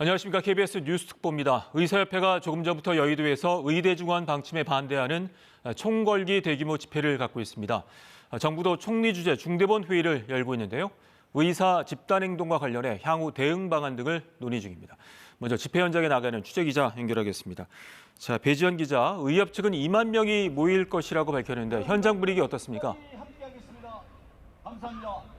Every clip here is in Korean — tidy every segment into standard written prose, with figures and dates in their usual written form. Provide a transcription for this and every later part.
안녕하십니까. KBS 뉴스특보입니다. 의사협회가 조금 전부터 여의도에서 의대 증원 방침에 반대하는 총걸기 대규모 집회를 갖고 있습니다. 정부도 총리 주재 중대본 회의를 열고 있는데요. 의사 집단행동과 관련해 향후 대응 방안 등을 논의 중입니다. 먼저 집회 현장에 나가는 취재기자 연결하겠습니다. 자, 배지연 기자, 의협 측은 2만 명이 모일 것이라고 밝혔는데 현장 분위기 어떻습니까? 감사합니다.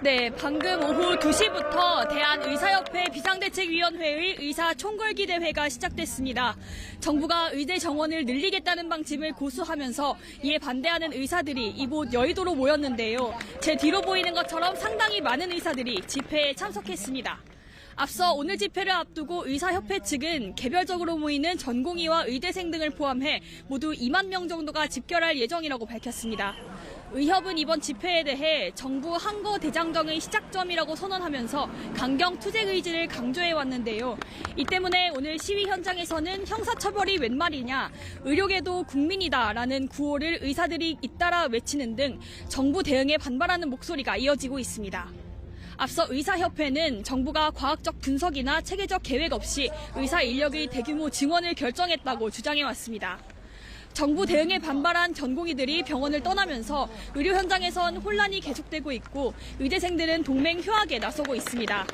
네, 방금 오후 2시부터 대한의사협회 비상대책위원회의 의사 총궐기 대회가 시작됐습니다. 정부가 의대 정원을 늘리겠다는 방침을 고수하면서 이에 반대하는 의사들이 이곳 여의도로 모였는데요. 제 뒤로 보이는 것처럼 상당히 많은 의사들이 집회에 참석했습니다. 앞서 오늘 집회를 앞두고 의사협회 측은 개별적으로 모이는 전공의와 의대생 등을 포함해 모두 2만 명 정도가 집결할 예정이라고 밝혔습니다. 의협은 이번 집회에 대해 정부 항거 대장정의 시작점이라고 선언하면서 강경 투쟁 의지를 강조해 왔는데요. 이 때문에 오늘 시위 현장에서는 형사처벌이 웬 말이냐, 의료계도 국민이다라는 구호를 의사들이 잇따라 외치는 등 정부 대응에 반발하는 목소리가 이어지고 있습니다. 앞서 의사협회는 정부가 과학적 분석이나 체계적 계획 없이 의사 인력의 대규모 증원을 결정했다고 주장해왔습니다. 정부 대응에 반발한 전공의들이 병원을 떠나면서 의료 현장에선 혼란이 계속되고 있고 의대생들은 동맹 휴학에 나서고 있습니다.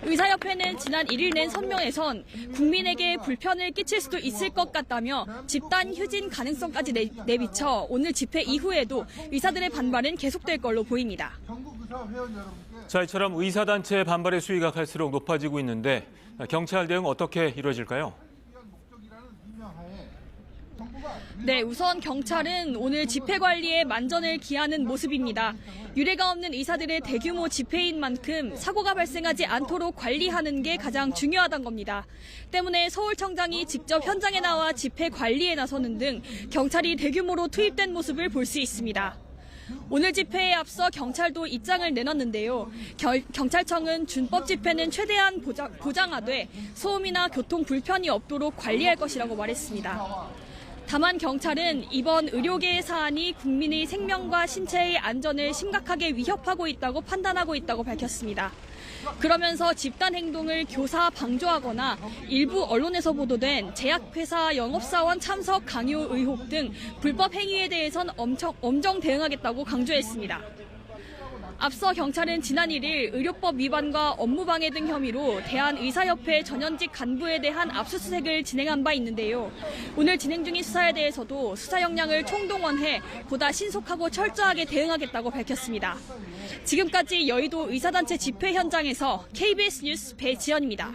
의사협회는 지난 1일 낸 성명에선 국민에게 불편을 끼칠 수도 있을 것 같다며 집단 휴진 가능성까지 내비쳐 오늘 집회 이후에도 의사들의 반발은 계속될 걸로 보입니다. 자, 이처럼 의사단체 반발의 수위가 갈수록 높아지고 있는데 경찰 대응 어떻게 이루어질까요? 네, 우선 경찰은 오늘 집회 관리에 만전을 기하는 모습입니다. 유례가 없는 의사들의 대규모 집회인 만큼 사고가 발생하지 않도록 관리하는 게 가장 중요하다는 겁니다. 때문에 서울청장이 직접 현장에 나와 집회 관리에 나서는 등 경찰이 대규모로 투입된 모습을 볼 수 있습니다. 오늘 집회에 앞서 경찰도 입장을 내놨는데요. 경찰청은 준법 집회는 최대한 보장하되 소음이나 교통 불편이 없도록 관리할 것이라고 말했습니다. 다만 경찰은 이번 의료계의 사안이 국민의 생명과 신체의 안전을 심각하게 위협하고 있다고 판단하고 있다고 밝혔습니다. 그러면서 집단 행동을 교사 방조하거나 일부 언론에서 보도된 제약회사 영업사원 참석 강요 의혹 등 불법 행위에 대해선 엄정 대응하겠다고 강조했습니다. 앞서 경찰은 지난 1일 의료법 위반과 업무방해 등 혐의로 대한의사협회 전현직 간부에 대한 압수수색을 진행한 바 있는데요. 오늘 진행 중인 수사에 대해서도 수사 역량을 총동원해 보다 신속하고 철저하게 대응하겠다고 밝혔습니다. 지금까지 여의도 의사단체 집회 현장에서 KBS 뉴스 배지연입니다.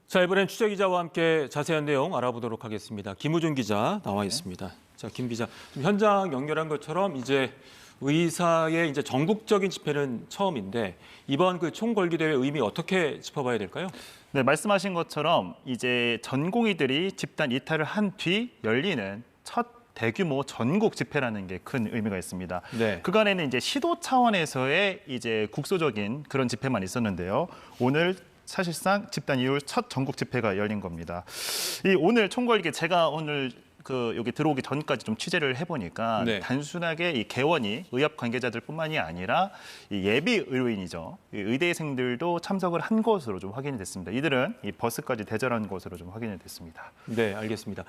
자, 이번엔 취재기자와 함께 자세한 내용 알아보도록 하겠습니다. 김우준 기자 나와 있습니다. 자, 김 기자, 좀 현장 연결한 것처럼 이제 의사의 전국적인 집회는 처음인데 이번 그 총궐기 대회 의미 어떻게 짚어봐야 될까요? 네, 말씀하신 것처럼 이제 전공의들이 집단 이탈을 한 뒤 열리는 첫 대규모 전국 집회라는 게 큰 의미가 있습니다. 네. 그간에는 이제 시도 차원에서의 이제 국소적인 그런 집회만 있었는데요. 오늘 사실상 집단 이후 첫 전국 집회가 열린 겁니다. 이 오늘 총궐기 제가 오늘 여기 들어오기 전까지 좀 취재를 해보니까 네. 단순하게 이 개원이 의협 관계자들뿐만이 아니라 이 예비 의료인이죠. 이 의대생들도 참석을 한 것으로 좀 확인이 됐습니다. 이들은 이 버스까지 대절한 것으로 좀 확인이 됐습니다. 네, 알겠습니다.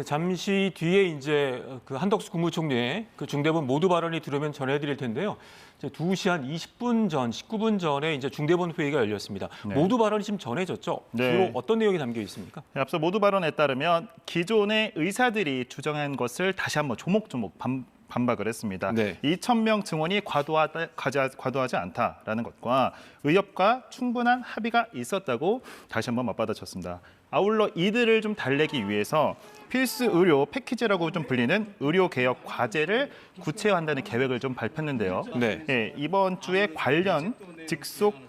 잠시 뒤에 이제 그 한덕수 국무총리의 그 중대본 모두 발언이 들으면 전해드릴 텐데요. 이제 2시 한 20분 전, 19분 전에 이제 중대본 회의가 열렸습니다. 네. 모두 발언이 지금 전해졌죠? 네. 주로 어떤 내용이 담겨 있습니까? 앞서 모두 발언에 따르면 기존의 의사들이 주장한 것을 다시 한번 조목조목 반박을 했습니다. 네. 2,000명 증원이 과도하지 않다라는 것과 의협과 충분한 합의가 있었다고 다시 한번 맞받아쳤습니다. 아울러 이들을 좀 달래기 위해서 필수 의료 패키지라고 좀 불리는 의료 개혁 과제를 구체화한다는 계획을 좀 발표했는데요. 네. 예, 이번 주에 관련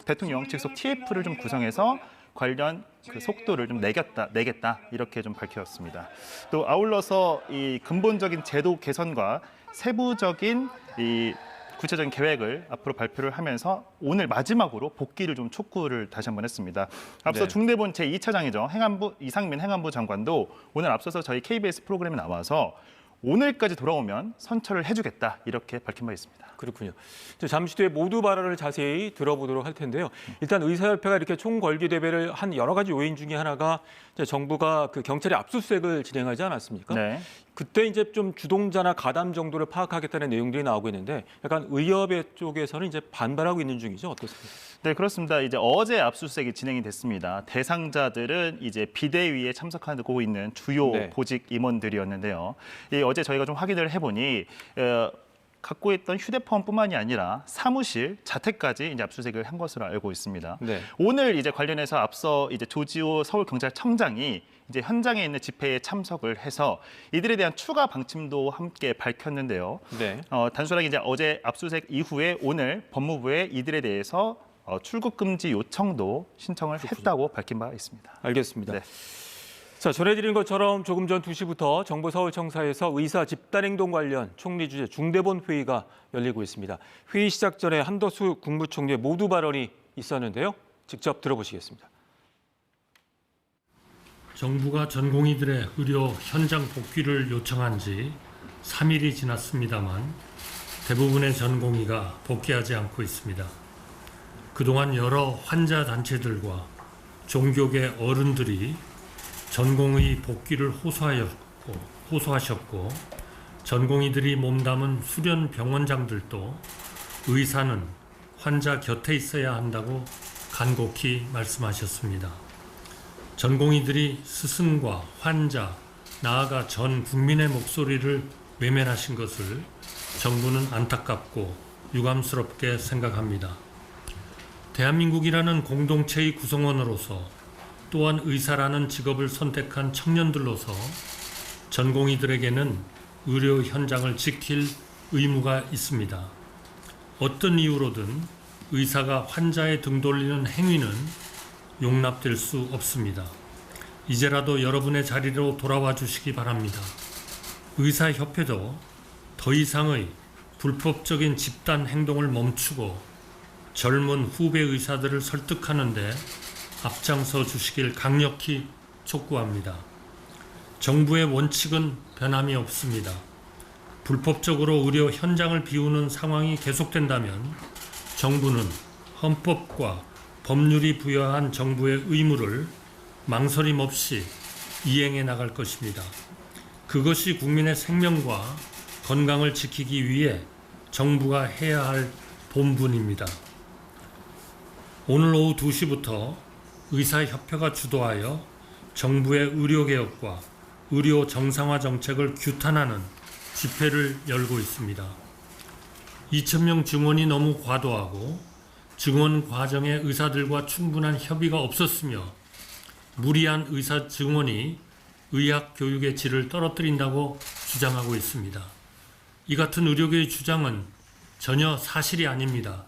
대통령 직속 TF를 좀 구성해서 관련 그 속도를 좀 내겠다 이렇게 좀 밝혔습니다. 또 아울러서 이 근본적인 제도 개선과 세부적인 이 구체적인 계획을 앞으로 발표를 하면서 오늘 마지막으로 복귀를 좀 촉구를 다시 한번 했습니다. 앞서 네. 중대본 제2차장이죠. 행안부 이상민 행안부 장관도 오늘 앞서서 저희 KBS 프로그램에 나와서 오늘까지 돌아오면 선처를 해주겠다 이렇게 밝힌 바 있습니다. 그렇군요. 이제 잠시 뒤에 모두 발언을 자세히 들어보도록 할 텐데요. 일단 의사협회가 이렇게 총궐기 대회를 한 여러 가지 요인 중에 하나가 이제 정부가 그 경찰의 압수수색을 진행하지 않았습니까? 네. 그때 이제 좀 주동자나 가담 정도를 파악하겠다는 내용들이 나오고 있는데 약간 의협의 쪽에서는 이제 반발하고 있는 중이죠. 어떻습니까? 네, 그렇습니다. 이제 어제 압수수색이 진행이 됐습니다. 대상자들은 이제 비대위에 참석하고 있는 주요 네. 보직 임원들이었는데요. 어제 저희가 좀 확인을 해보니 갖고 있던 휴대폰뿐만이 아니라 사무실, 자택까지 이제 압수수색을 한 것으로 알고 있습니다. 네. 오늘 이제 관련해서 앞서 이제 조지호 서울경찰청장이 이제 현장에 있는 집회에 참석을 해서 이들에 대한 추가 방침도 함께 밝혔는데요. 네. 단순하게 이제 어제 압수수색 이후에 오늘 법무부에 이들에 대해서 출국 금지 요청도 신청을 했다고 밝힌 바 있습니다. 알겠습니다. 네. 자, 전해드린 것처럼 조금 전 2시부터 정부 서울청사에서 의사 집단행동 관련 총리 주재 중대본 회의가 열리고 있습니다. 회의 시작 전에 한덕수 국무총리의 모두 발언이 있었는데요. 직접 들어보시겠습니다. 정부가 전공의들의 의료 현장 복귀를 요청한 지 3일이 지났습니다만 대부분의 전공의가 복귀하지 않고 있습니다. 그동안 여러 환자 단체들과 종교계 어른들이 전공의 복귀를 호소하셨고 전공의들이 몸담은 수련 병원장들도 의사는 환자 곁에 있어야 한다고 간곡히 말씀하셨습니다. 전공의들이 스승과 환자, 나아가 전 국민의 목소리를 외면하신 것을 정부는 안타깝고 유감스럽게 생각합니다. 대한민국이라는 공동체의 구성원으로서 또한 의사라는 직업을 선택한 청년들로서 전공의들에게는 의료 현장을 지킬 의무가 있습니다. 어떤 이유로든 의사가 환자의 등 돌리는 행위는 용납될 수 없습니다. 이제라도 여러분의 자리로 돌아와 주시기 바랍니다. 의사협회도 더 이상의 불법적인 집단 행동을 멈추고 젊은 후배 의사들을 설득하는 데 앞장서 주시길 강력히 촉구합니다. 정부의 원칙은 변함이 없습니다. 불법적으로 의료 현장을 비우는 상황이 계속된다면 정부는 헌법과 법률이 부여한 정부의 의무를 망설임 없이 이행해 나갈 것입니다. 그것이 국민의 생명과 건강을 지키기 위해 정부가 해야 할 본분입니다. 오늘 오후 2시부터 의사협회가 주도하여 정부의 의료개혁과 의료 정상화 정책을 규탄하는 집회를 열고 있습니다. 2,000명 증원이 너무 과도하고 증원 과정에 의사들과 충분한 협의가 없었으며 무리한 의사 증원이 의학 교육의 질을 떨어뜨린다고 주장하고 있습니다. 이 같은 의료계의 주장은 전혀 사실이 아닙니다.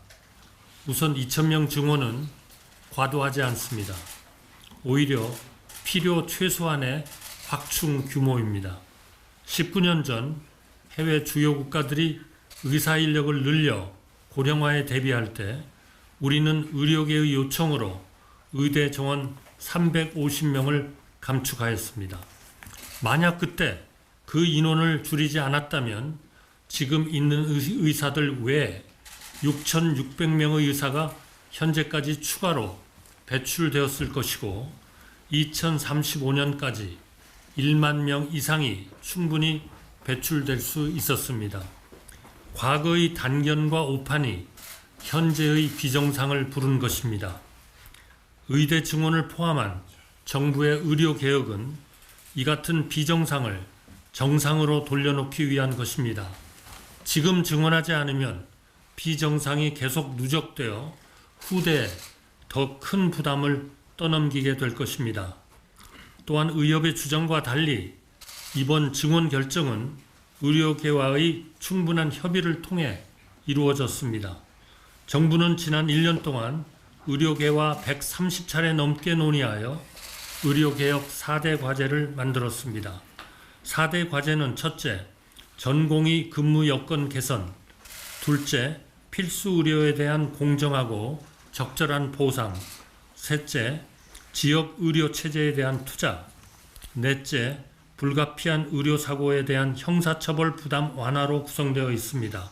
우선 2,000명 증원은 과도하지 않습니다. 오히려 필요 최소한의 확충 규모입니다. 19년 전 해외 주요 국가들이 의사 인력을 늘려 고령화에 대비할 때 우리는 의료계의 요청으로 의대 정원 350명을 감축하였습니다. 만약 그때 그 인원을 줄이지 않았다면 지금 있는 의사들 외에 6,600명의 의사가 현재까지 추가로 배출되었을 것이고 2035년까지 1만 명 이상이 충분히 배출될 수 있었습니다. 과거의 단견과 오판이 현재의 비정상을 부른 것입니다. 의대 증원을 포함한 정부의 의료개혁은 이 같은 비정상을 정상으로 돌려놓기 위한 것입니다. 지금 증원하지 않으면 비정상이 계속 누적되어 후대에 더 큰 부담을 떠넘기게 될 것입니다. 또한 의협의 주장과 달리 이번 증원 결정은 의료계와의 충분한 협의를 통해 이루어졌습니다. 정부는 지난 1년 동안 의료계와 130차례 넘게 논의하여 의료개혁 4대 과제를 만들었습니다. 4대 과제는 첫째, 전공의 근무 여건 개선, 둘째, 필수 의료에 대한 공정하고 적절한 보상, 셋째, 지역 의료 체제에 대한 투자, 넷째, 불가피한 의료사고에 대한 형사처벌 부담 완화로 구성되어 있습니다.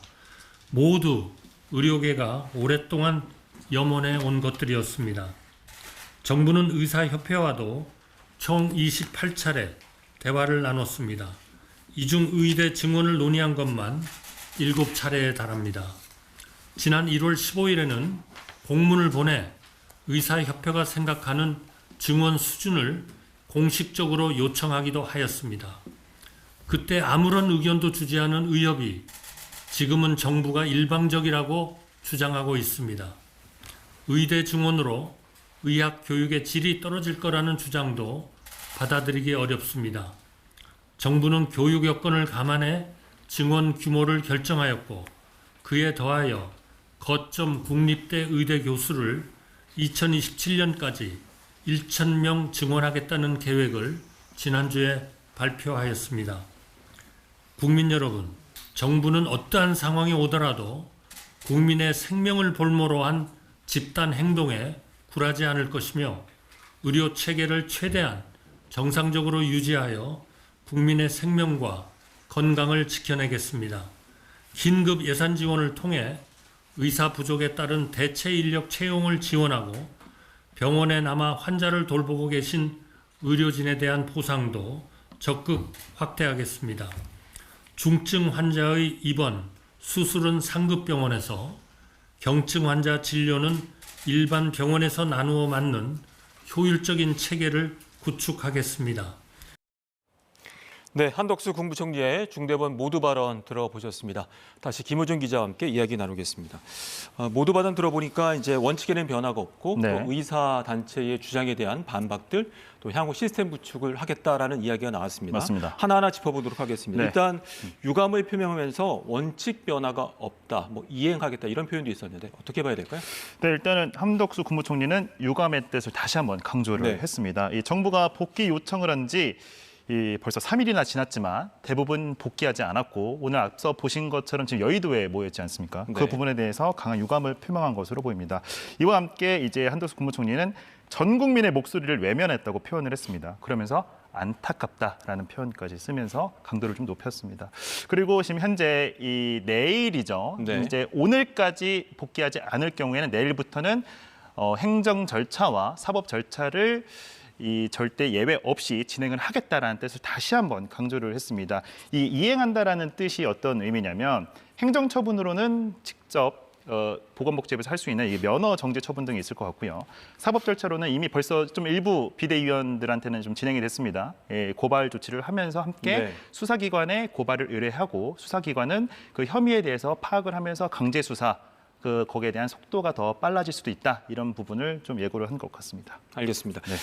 모두 의료계가 오랫동안 염원해 온 것들이었습니다. 정부는 의사협회와도 총 28차례 대화를 나눴습니다. 이 중 의대 증원을 논의한 것만 7차례에 달합니다. 지난 1월 15일에는 공문을 보내 의사협회가 생각하는 증원 수준을 공식적으로 요청하기도 하였습니다. 그때 아무런 의견도 주지 않은 의협이 지금은 정부가 일방적이라고 주장하고 있습니다. 의대 증원으로 의학 교육의 질이 떨어질 거라는 주장도 받아들이기 어렵습니다. 정부는 교육 여건을 감안해 증원 규모를 결정하였고 그에 더하여 거점 국립대 의대 교수를 2027년까지 1,000명 증원하겠다는 계획을 지난주에 발표하였습니다. 국민 여러분, 정부는 어떠한 상황이 오더라도 국민의 생명을 볼모로 한 집단 행동에 굴하지 않을 것이며 의료 체계를 최대한 정상적으로 유지하여 국민의 생명과 건강을 지켜내겠습니다. 긴급 예산 지원을 통해 의사 부족에 따른 대체 인력 채용을 지원하고 병원에 남아 환자를 돌보고 계신 의료진에 대한 보상도 적극 확대하겠습니다. 중증 환자의 입원, 수술은 상급병원에서, 경증 환자 진료는 일반 병원에서 나누어 맞는 효율적인 체계를 구축하겠습니다. 네, 한덕수 국무총리의 중대본 모두 발언 들어보셨습니다. 다시 김호준 기자와 함께 이야기 나누겠습니다. 모두 발언 들어보니까 이제 원칙에는 변화가 없고 네. 또 의사 단체의 주장에 대한 반박들, 또 향후 시스템 구축을 하겠다라는 이야기가 나왔습니다. 맞습니다. 하나하나 짚어보도록 하겠습니다. 네. 일단 유감을 표명하면서 원칙 변화가 없다, 뭐 이행하겠다 이런 표현도 있었는데 어떻게 봐야 될까요? 네, 일단은 한덕수 국무총리는 유감의 뜻을 다시 한번 강조를 네. 했습니다. 이 정부가 복귀 요청을 한 지 벌써 3일이나 지났지만 대부분 복귀하지 않았고 오늘 앞서 보신 것처럼 지금 여의도에 모였지 않습니까? 네. 그 부분에 대해서 강한 유감을 표명한 것으로 보입니다. 이와 함께 이제 한덕수 국무총리는 전 국민의 목소리를 외면했다고 표현을 했습니다. 그러면서 안타깝다라는 표현까지 쓰면서 강도를 좀 높였습니다. 그리고 지금 현재 이 내일이죠. 네. 이제 오늘까지 복귀하지 않을 경우에는 내일부터는 행정 절차와 사법 절차를 절대 예외 없이 진행을 하겠다라는 뜻을 다시 한번 강조를 했습니다. 이 이행한다라는 뜻이 어떤 의미냐면 행정처분으로는 직접 보건복지부에서 할 수 있는 이 면허 정지 처분 등이 있을 것 같고요. 사법 절차로는 이미 벌써 좀 일부 비대위원들한테는 좀 진행이 됐습니다. 고발 조치를 하면서 함께 네. 수사기관에 고발을 의뢰하고 수사기관은 그 혐의에 대해서 파악을 하면서 강제 수사 거기에 대한 속도가 더 빨라질 수도 있다. 이런 부분을 좀 예고를 한 것 같습니다. 알겠습니다. 네.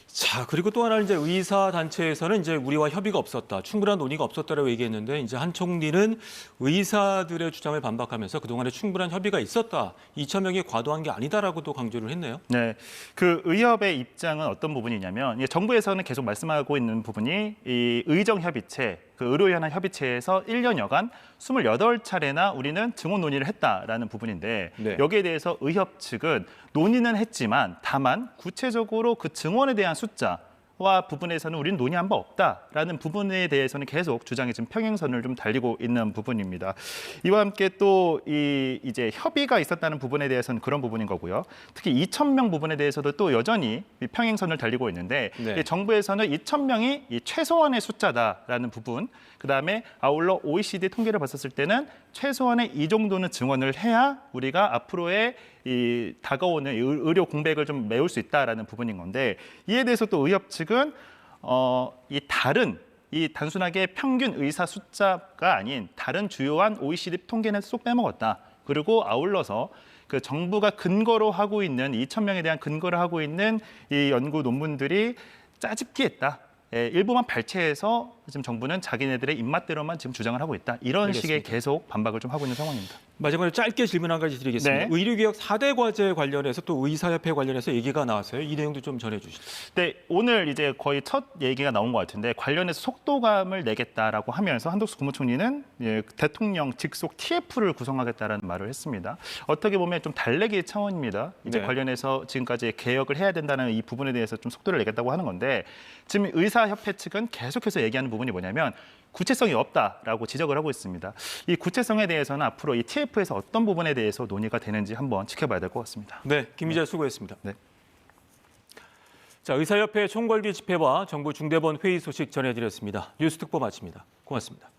자, 그리고 또 하나 이제 의사 단체에서는 이제 우리와 협의가 없었다, 충분한 논의가 없었다라고 얘기했는데 이제 한 총리는 의사들의 주장을 반박하면서 그동안에 충분한 협의가 있었다, 2,000명이 과도한 게 아니다라고도 강조를 했네요. 네, 그 의협의 입장은 어떤 부분이냐면 정부에서는 계속 말씀하고 있는 부분이 이 의정협의체, 그 의료현안 협의체에서 1년여간 28차례나 우리는 증원 논의를 했다라는 부분인데 네. 여기에 대해서 의협 측은 논의는 했지만 다만 구체적으로 그 증원에 대한 숫자와 부분에서는 우리는 논의한 바 없다라는 부분에 대해서는 계속 주장이 지금 평행선을 좀 달리고 있는 부분입니다. 이와 함께 또 이제 협의가 있었다는 부분에 대해서는 그런 부분인 거고요. 특히 2,000명 부분에 대해서도 또 여전히 평행선을 달리고 있는데 네. 정부에서는 2,000명이 이 최소한의 숫자다라는 부분, 그다음에 아울러 OECD 통계를 봤었을 때는 최소한의 이 정도는 증원을 해야 우리가 앞으로의 이 다가오는 의료 공백을 좀 메울 수 있다라는 부분인 건데 이에 대해서 또 의협 측은 이 단순하게 평균 의사 숫자가 아닌 다른 주요한 OECD 통계는 쏙 빼먹었다. 그리고 아울러서 그 정부가 근거로 하고 있는 2,000명에 대한 근거를 하고 있는 이 연구 논문들이 짜집기 했다. 일부만 발췌해서 지금 정부는 자기네들의 입맛대로만 지금 주장을 하고 있다. 이런 알겠습니다. 식의 계속 반박을 좀 하고 있는 상황입니다. 마지막으로 짧게 질문 한 가지 드리겠습니다. 네. 의료개혁 4대 과제 관련해서 또 의사협회 관련해서 얘기가 나왔어요. 이 내용도 좀 전해주시죠. 네, 오늘 이제 거의 첫 얘기가 나온 것 같은데 관련해서 속도감을 내겠다라고 하면서 한덕수 국무총리는 대통령 직속 TF를 구성하겠다라는 말을 했습니다. 어떻게 보면 좀 달래기 차원입니다. 이제 네. 관련해서 지금까지 개혁을 해야 된다는 이 부분에 대해서 좀 속도를 내겠다고 하는 건데 지금 의사협회 측은 계속해서 얘기하는 부분이 뭐냐면 구체성이 없다라고 지적을 하고 있습니다. 이 구체성에 대해서는 앞으로 이 TF에서 어떤 부분에 대해서 논의가 되는지 한번 지켜봐야 될 것 같습니다. 네, 김 기자 수고했습니다. 네. 자, 의사협회 총궐기 집회와 정부 중대본 회의 소식 전해드렸습니다. 뉴스 특보 마칩니다. 고맙습니다.